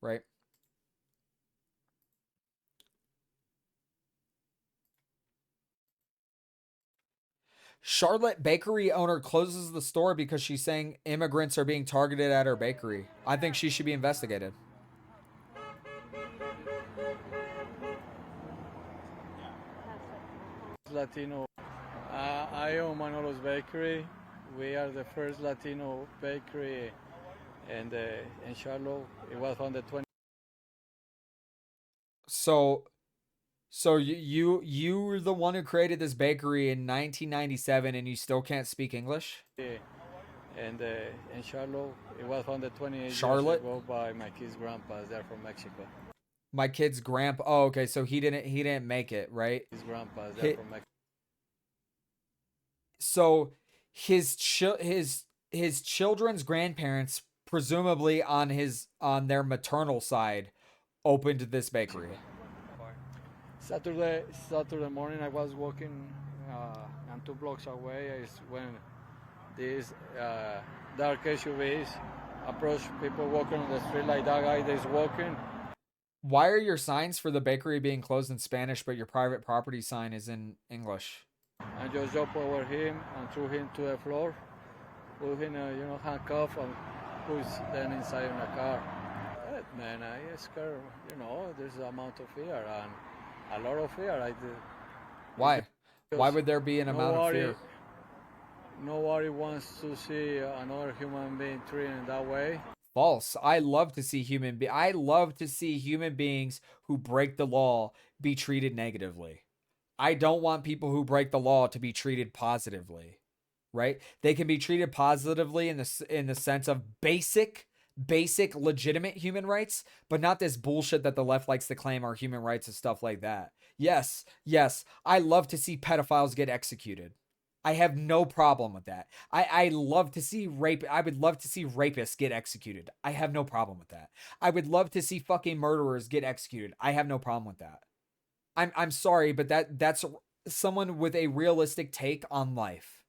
right? Charlotte bakery owner closes the store because she's saying immigrants are being targeted at her bakery. I think she should be investigated. Latino. I own Manolo's Bakery. We are the first Latino bakery in Charlotte. It was founded 20. So you're the one who created this bakery in 1997 and you still can't speak English? And in Charlotte, it was founded 28 years Charlotte? ago by my kids' grandpas. They're from Mexico. My kid's grandpa. Oh, okay, so he didn't make it, right? His grandpas, they're from Mexico. So his children's grandparents, presumably on their maternal side, opened this bakery. Saturday morning, I was walking, and 2 blocks away is when these dark SUVs approach people walking on the street like that guy that's walking. Why are your signs for the bakery being closed in Spanish, but your private property sign is in English? And just jump over him and threw him to the floor, put him, handcuff, and push them inside in the car. Man, I scared, there's an amount of fear and a lot of fear. Why? Why would there be an amount of fear? Nobody wants to see another human being treated that way. False. I love to see human beings who break the law be treated negatively. I don't want people who break the law to be treated positively, right? They can be treated positively in the sense of basic legitimate human rights, but not this bullshit that the left likes to claim are human rights and stuff like that. Yes, I love to see pedophiles get executed. I have no problem with that. I love to see rape. I would love to see rapists get executed. I have no problem with that. I would love to see fucking murderers get executed. I have no problem with that. I'm sorry, but that's someone with a realistic take on life.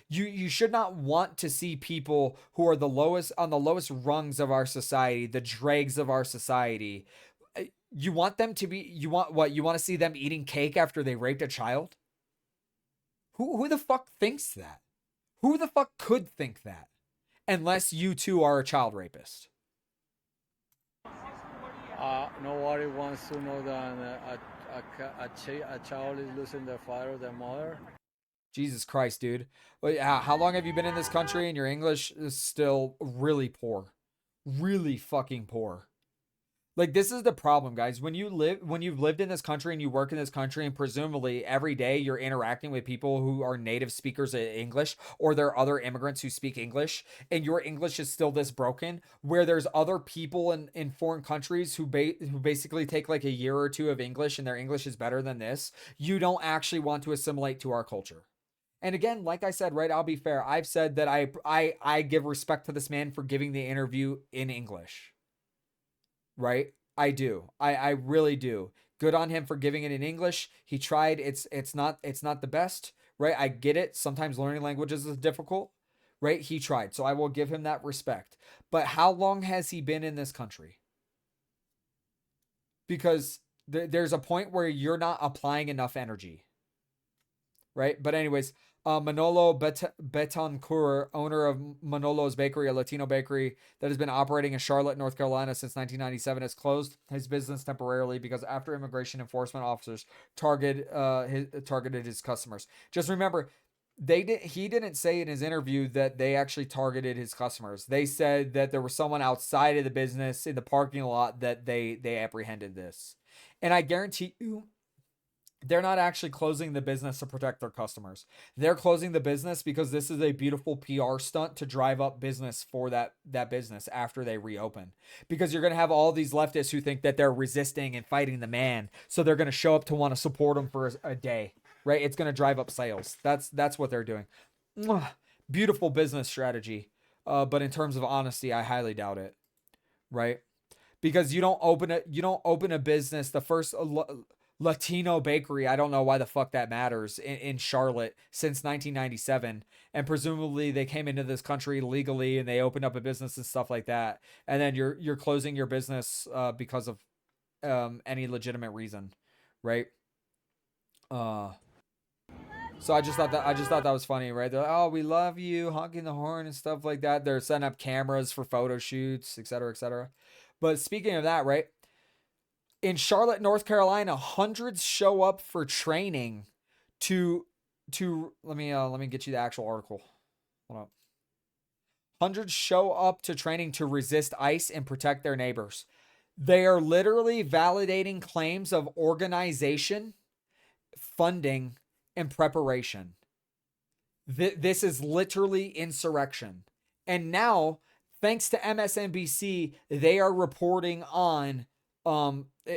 You should not want to see people who are the lowest rungs of our society, the dregs of our society. You want them to be you want to see them eating cake after they raped a child? Who the fuck thinks that? Who the fuck could think that? Unless you too are a child rapist. Nobody wants to know that a child is losing their father or their mother. Jesus Christ, dude. How long have you been in this country and your English is still really poor? Really fucking poor. Like, this is the problem, guys. When you've lived in this country and you work in this country and presumably every day you're interacting with people who are native speakers of English, or there are other immigrants who speak English, and your English is still this broken, where there's other people in foreign countries who basically take like a year or two of English and their English is better than this, you don't actually want to assimilate to our culture. And again, like I said, right, I'll be fair. I've said that I give respect to this man for giving the interview in English. Right? I do. I really do. Good on him for giving it in English. He tried. It's not the best, right? I get it. Sometimes learning languages is difficult, right? He tried. So I will give him that respect. But how long has he been in this country? Because there's a point where you're not applying enough energy. Right? But anyways, Manolo Betancourt, owner of Manolo's Bakery, a Latino bakery that has been operating in Charlotte, North Carolina since 1997, has closed his business temporarily because after immigration enforcement officers targeted his customers. Just remember, he didn't say in his interview that they actually targeted his customers. They said that there was someone outside of the business in the parking lot that they apprehended this. And I guarantee you, they're not actually closing the business to protect their customers. They're closing the business because this is a beautiful PR stunt to drive up business for that business after they reopen. Because you're going to have all these leftists who think that they're resisting and fighting the man, so they're going to show up to want to support him for a day, right? It's going to drive up sales. That's what they're doing. Beautiful business strategy. But in terms of honesty, I highly doubt it, right? Because you don't open a business. Latino bakery. I don't know why the fuck that matters in Charlotte since 1997. And presumably they came into this country legally and they opened up a business and stuff like that. And then you're closing your business because of any legitimate reason, right? Uh, so I just thought that was funny, right? They're like, oh, we love you, honking the horn and stuff like that. They're setting up cameras for photo shoots, et cetera, et cetera. But speaking of that, right? In Charlotte, North Carolina, hundreds show up for training to let me get you the actual article. Hold up. Hundreds show up to training to resist ICE and protect their neighbors. They are literally validating claims of organization, funding, and preparation. This is literally insurrection. And now, thanks to MSNBC, they are reporting on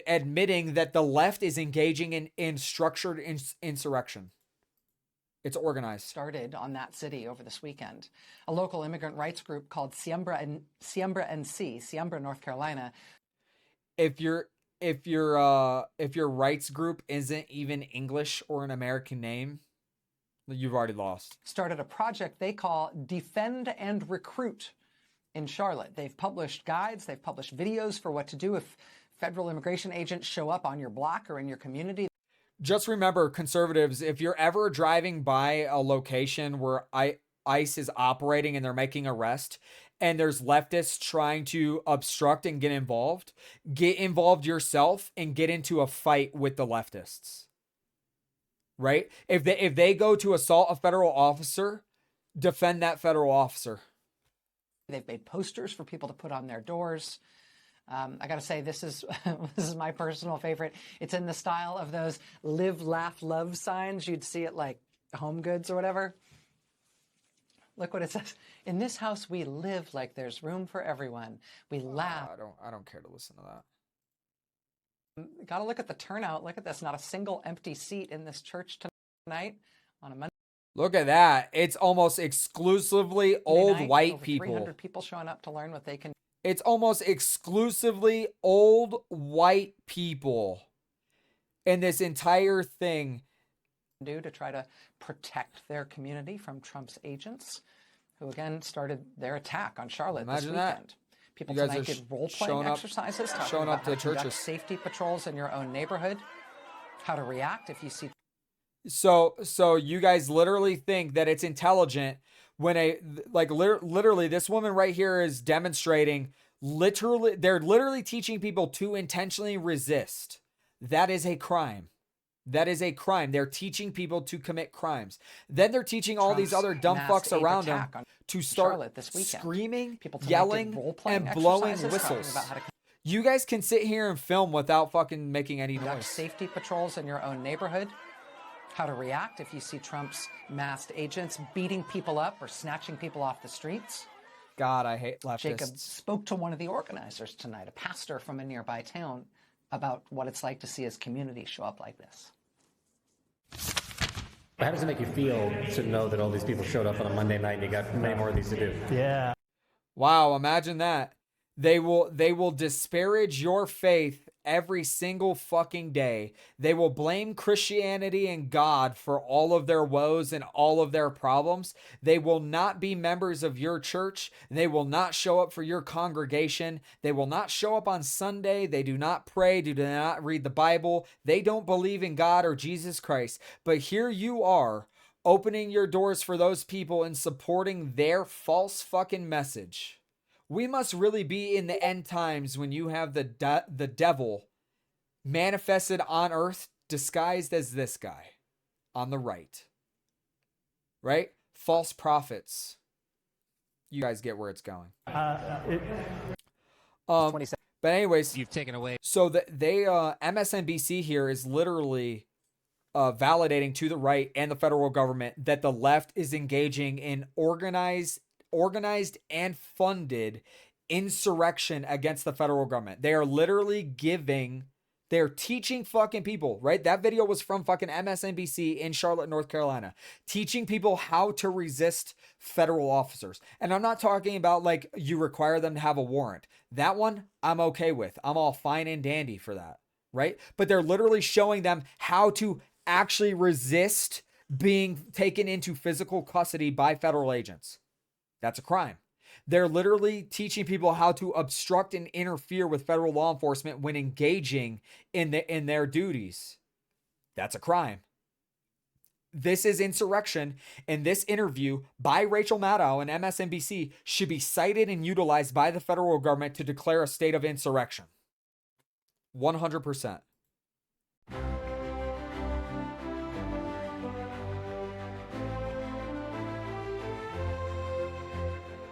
admitting that the left is engaging in structured insurrection. It's organized. Started on that city over this weekend. A local immigrant rights group called Siembra NC, North Carolina. If your rights group isn't even English or an American name, you've already lost. Started a project they call Defend and Recruit in Charlotte. They've published guides, they've published videos for what to do if federal immigration agents show up on your block or in your community. Just remember, conservatives, if you're ever driving by a location where ICE is operating and they're making arrest, and there's leftists trying to obstruct and get involved yourself and get into a fight with the leftists. Right? If they go to assault a federal officer, defend that federal officer. They've made posters for people to put on their doors. I got to say, this is my personal favorite. It's in the style of those live, laugh, love signs you'd see at like Home Goods or whatever. Look what it says. In this house, we live like there's room for everyone. We laugh. I don't care to listen to that. Got to look at the turnout. Look at this. Not a single empty seat in this church tonight on a Monday. Look at that. It's almost exclusively old white over people. 300 people showing up to learn what they can. It's almost exclusively old white people in this entire thing. Do to try to protect their community from Trump's agents, who again started their attack on Charlotte this weekend. That. People you guys tonight did role-playing exercises, showing up to churches, safety patrols in your own neighborhood, how to react if you see. So you guys literally think that it's intelligent when literally this woman right here is demonstrating. Literally, they're literally teaching people to intentionally resist. That is a crime. That is a crime. They're teaching people to commit crimes. Then they're teaching all these other dumb fucks around them to start screaming, yelling, and blowing whistles. You guys can sit here and film without fucking making any noise. Safety patrols in your own neighborhood. How to react if you see Trump's masked agents beating people up or snatching people off the streets. God, I hate leftists. Jacob spoke to one of the organizers tonight, a pastor from a nearby town, about what it's like to see his community show up like this. How does it make you feel to know that all these people showed up on a Monday night and you got many more of these to do? Yeah. Wow, imagine that. They will disparage your faith every single fucking day. They will blame Christianity and God for all of their woes and all of their problems. They will not be members of your church. They will not show up for your congregation. They will not show up on Sunday. They do not pray. They do not read the Bible. They don't believe in God or Jesus Christ. But here you are, opening your doors for those people and supporting their false fucking message. We must really be in the end times when you have the devil manifested on earth disguised as this guy on the right. Right? False prophets. You guys get where it's going. But anyways, You've taken away. So MSNBC here is literally validating to the right and the federal government that the left is engaging in organized and funded insurrection against the federal government. They are literally they're teaching fucking people, right? That video was from fucking MSNBC in Charlotte, North Carolina, teaching people how to resist federal officers. And I'm not talking about like you require them to have a warrant. That one I'm okay with. I'm all fine and dandy for that. right? But they're literally showing them how to actually resist being taken into physical custody by federal agents. That's a crime. They're literally teaching people how to obstruct and interfere with federal law enforcement when engaging in their duties. That's a crime. This is insurrection, and this interview by Rachel Maddow and MSNBC should be cited and utilized by the federal government to declare a state of insurrection. 100%.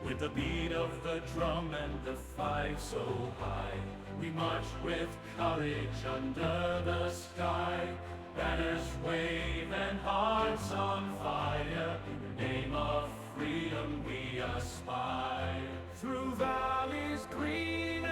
With the beat of the drum and the fife so high, we march with courage under the sky. Banners wave and hearts on fire. In the name of freedom we aspire. Through valleys green